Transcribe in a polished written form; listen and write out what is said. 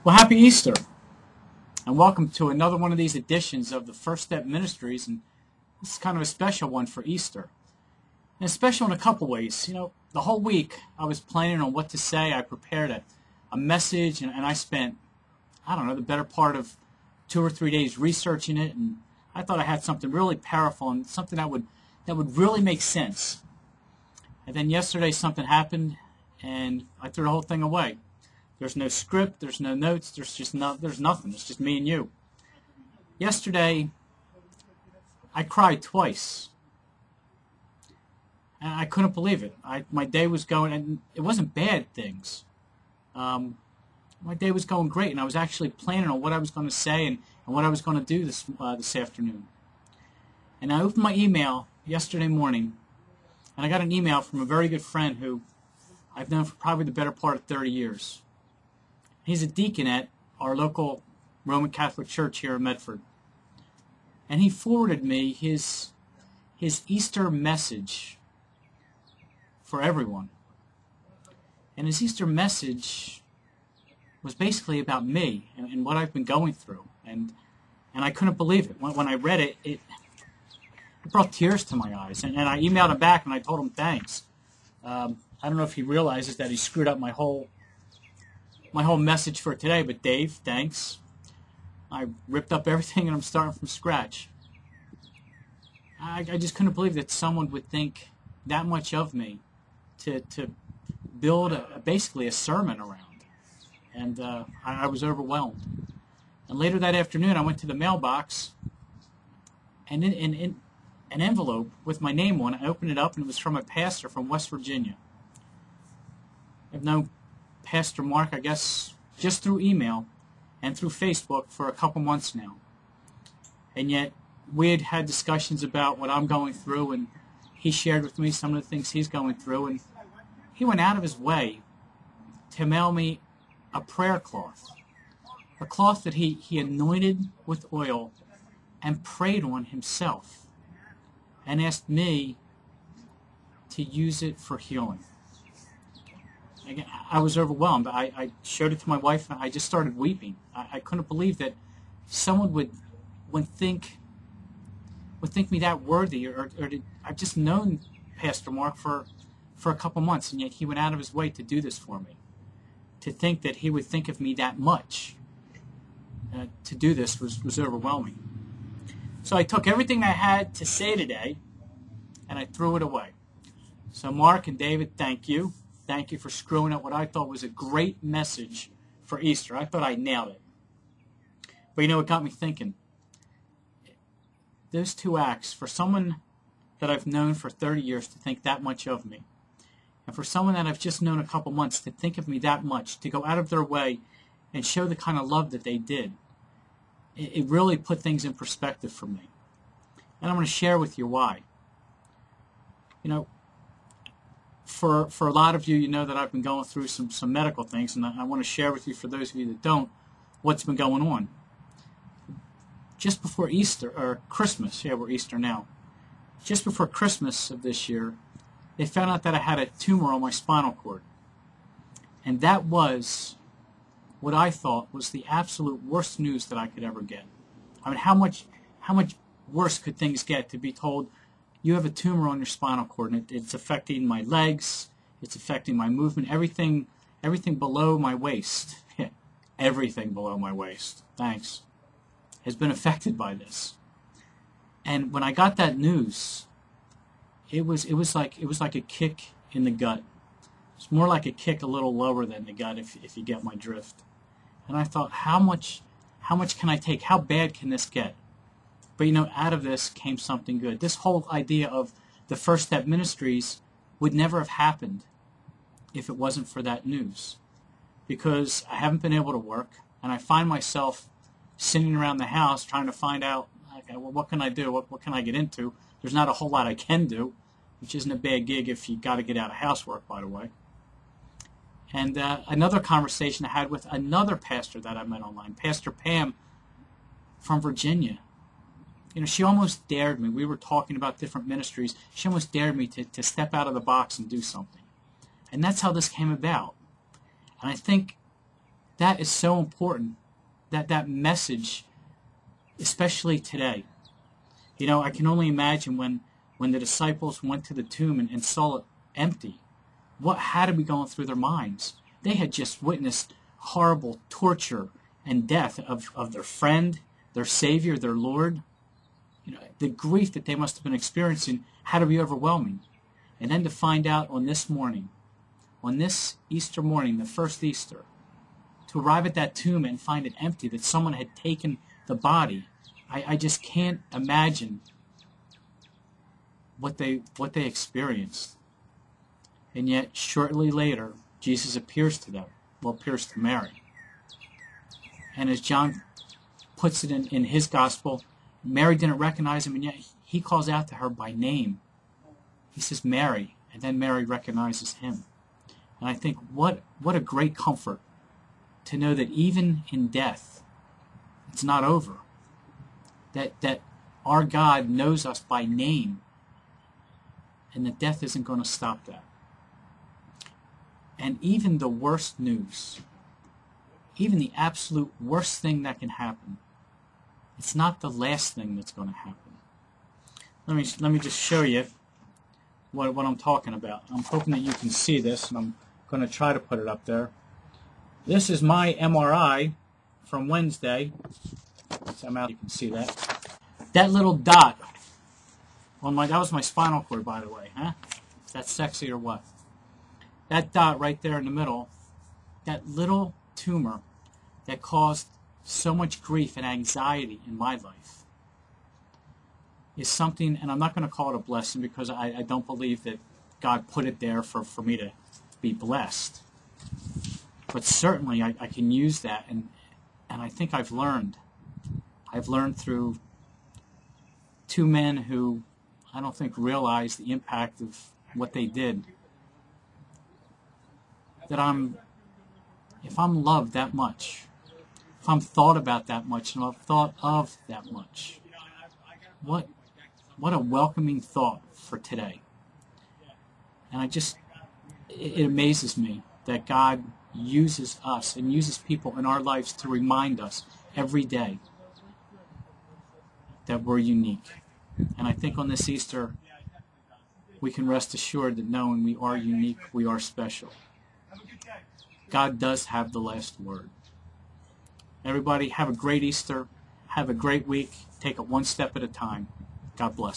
Well, happy Easter, and welcome to another one of these editions of the First Step Ministries, and this is kind of a special one for Easter. And it's special in a couple ways. The whole week I was planning on what to say. I prepared a message, and I spent, the better part of 2 or 3 days researching it, and I thought I had something really powerful and something that would really make sense. And then yesterday something happened, and I threw the whole thing away. There's no script, there's no notes, there's nothing. It's just me and you. Yesterday, I cried twice. And I couldn't believe it. My day was going, and it wasn't bad things. My day was going great, and I was actually planning on what I was going to say and what I was going to do this afternoon. And I opened my email yesterday morning, and I got an email from a very good friend who I've known for probably the better part of 30 years. He's a deacon at our local Roman Catholic Church here in Medford. And he forwarded me his Easter message for everyone. And his Easter message was basically about me and what I've been going through. And I couldn't believe it. When I read it, it brought tears to my eyes. And I emailed him back and I told him thanks. I don't know if he realizes that he screwed up my whole message for today, but Dave, thanks. I ripped up everything and I'm starting from scratch. I just couldn't believe that someone would think that much of me to build basically a sermon around. And I was overwhelmed. And later that afternoon I went to the mailbox, and in an envelope with my name on it, I opened it up and it was from a pastor from West Virginia. I've known Pastor Mark, I guess, just through email and through Facebook for a couple months now. And yet we had discussions about what I'm going through, and he shared with me some of the things he's going through, and he went out of his way to mail me a prayer cloth, a cloth that he anointed with oil and prayed on himself and asked me to use it for healing. Again, I was overwhelmed. I showed it to my wife, and I just started weeping. I couldn't believe that someone would think me that worthy, or I've just known Pastor Mark for a couple months, and yet he went out of his way to do this for me. To think that he would think of me that much to do this was overwhelming. So I took everything I had to say today, and I threw it away. So Mark and David, thank you. Thank you for screwing up what I thought was a great message for Easter. I thought I nailed it. But it got me thinking. Those two acts, for someone that I've known for 30 years to think that much of me, and for someone that I've just known a couple months to think of me that much, to go out of their way and show the kind of love that they did, it really put things in perspective for me. And I'm going to share with you why. For a lot of you, you know that I've been going through some medical things, and I want to share with you, for those of you that don't, what's been going on. Just before Easter, or Christmas, we're Easter now. Just before Christmas of this year, they found out that I had a tumor on my spinal cord. And that was what I thought was the absolute worst news that I could ever get. I mean, how much worse could things get to be told, you have a tumor on your spinal cord, and it's affecting my legs, it's affecting my movement, everything below my waist, everything below my waist, thanks, has been affected by this. And when I got that news, it was like a kick in the gut. It's more like a kick a little lower than the gut, if you get my drift. And I thought, how much can I take? How bad can this get? But out of this came something good. This whole idea of the First Step Ministries would never have happened if it wasn't for that news. Because I haven't been able to work, and I find myself sitting around the house trying to find out, okay, well, what can I do? What can I get into? There's not a whole lot I can do, which isn't a bad gig if you got to get out of housework, by the way. And another conversation I had with another pastor that I met online, Pastor Pam from Virginia. She almost dared me. We were talking about different ministries. She almost dared me to step out of the box and do something. And that's how this came about. And I think That is so important, that message, especially today. You know, I can only imagine when the disciples went to the tomb and saw it empty, what had to be going through their minds. They had just witnessed horrible torture and death of their friend, their Savior, their Lord. You know, the grief that they must have been experiencing had to be overwhelming. And then to find out on this morning, on this Easter morning, the first Easter, to arrive at that tomb and find it empty, that someone had taken the body, I just can't imagine what they experienced. And yet, shortly later, Jesus appears to them, appears to Mary. And as John puts it in his gospel, Mary didn't recognize him, and yet he calls out to her by name. He says, Mary, and then Mary recognizes him. And I think what a great comfort to know that even in death, it's not over. That our God knows us by name, and that death isn't going to stop that. And even the worst news, even the absolute worst thing that can happen, it's not the last thing that's going to happen. Let me just show you what I'm talking about. I'm hoping that you can see this, and I'm going to try to put it up there. This is my MRI from Wednesday. Somehow you can see that. That little dot on that was my spinal cord, by the way, huh? Is that sexy or what? That dot right there in the middle, that little tumor that caused so much grief and anxiety in my life, is something, and I'm not going to call it a blessing because I don't believe that God put it there for me to be blessed. But certainly I can use that, and I think I've learned through two men who I don't think realized the impact of what they did, that if I'm loved that much, if I'm thought about that much, and I'm thought of that much, what a welcoming thought for today. And it amazes me that God uses us and uses people in our lives to remind us every day that we're unique. And I think on this Easter, we can rest assured that knowing we are unique, we are special. God does have the last word. Everybody, have a great Easter. Have a great week. Take it one step at a time. God bless.